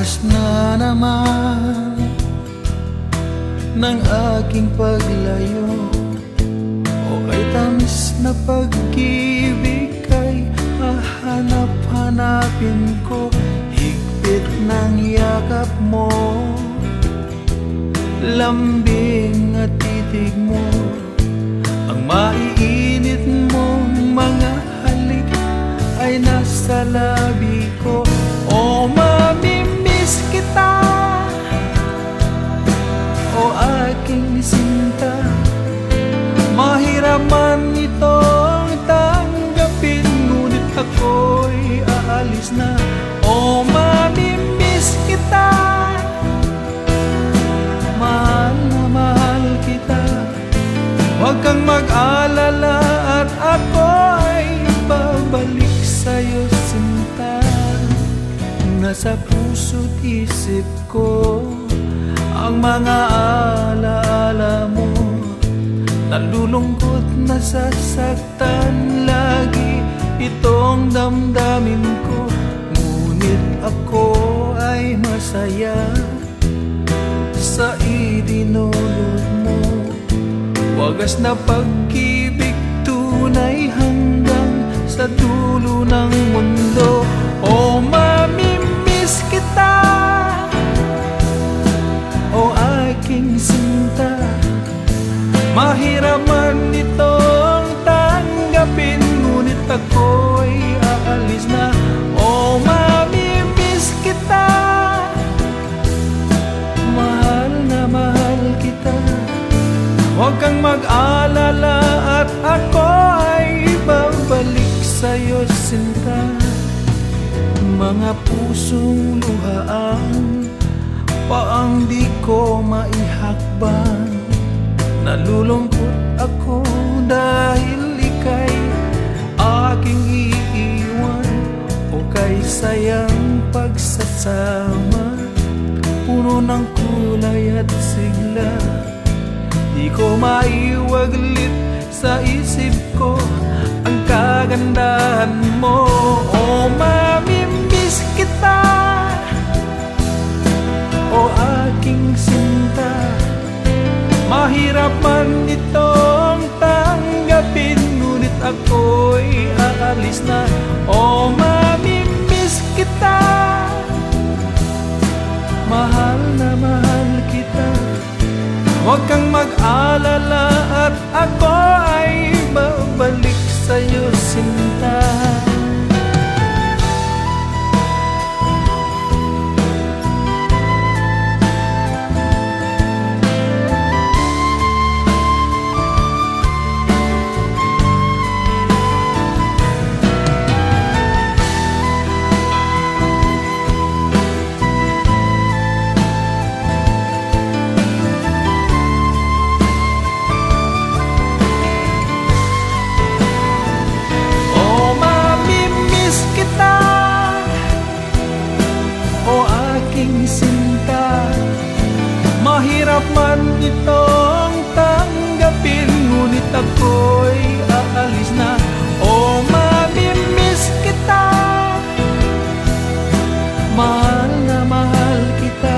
Wagas na naman ng aking paglayo, o kay tamis na pag-ibig kay hahanap-hanapin ko. Higpit ng yakap mo, lambing at titig mo, ang maiinit mong mga halik ay nasa labi ko. O mamimiss kita, o aking sinta, mahirap man itong tanggapin, ngunit ako'y aalis na. O mamimiss kita, mahal na mahal kita, huwag kang mag-alala at ako ay babalik sa'yo, sinta. Nasa puso't isip ko ang mga alaala mo, nalulungkot, nasasaktan lagi itong damdamin ko. Ngunit ako ay masaya sa idinulot mo, wagas na pag-ibig, tunay hanggang sa dulo ng mundo. O mamimiss kita, o aking sinta, mahirap man itong tanggapin, ngunit ako'y aalis na. O mamimiss kita, mahal na mahal kita, huwag kang mag-alala at ako ay babalik sa'yo, sinta. Mga pusong luhaan pa ang di ko maihakbang, nalulungkot ako dahil ika'y aking iiwan, o kay sayang pagsasama, puno ng kulay at sigla. Di ko maiwaglit sa isip ko ang kagandahan mo. O mamimiss kita, o aking sinta, mahirap man itong tanggapin, ngunit ako'y aalis na. O mamimiss kita, mahal na mahal kita, huwag kang mag-alala at ako ay babalik sa'yo, sinta. Mahirap man itong tanggapin, ngunit ako'y aalis na. O mamimiss kita, mahal na mahal kita,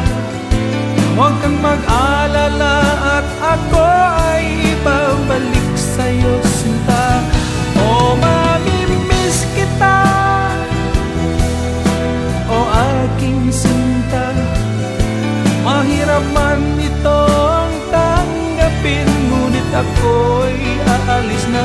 huwag kang mag-alala at ako ay babalik sa'yo, sinta. O mamimiss kita, o aking sinta, mahirap man itong tanggapin, ngunit ako'y aalis na.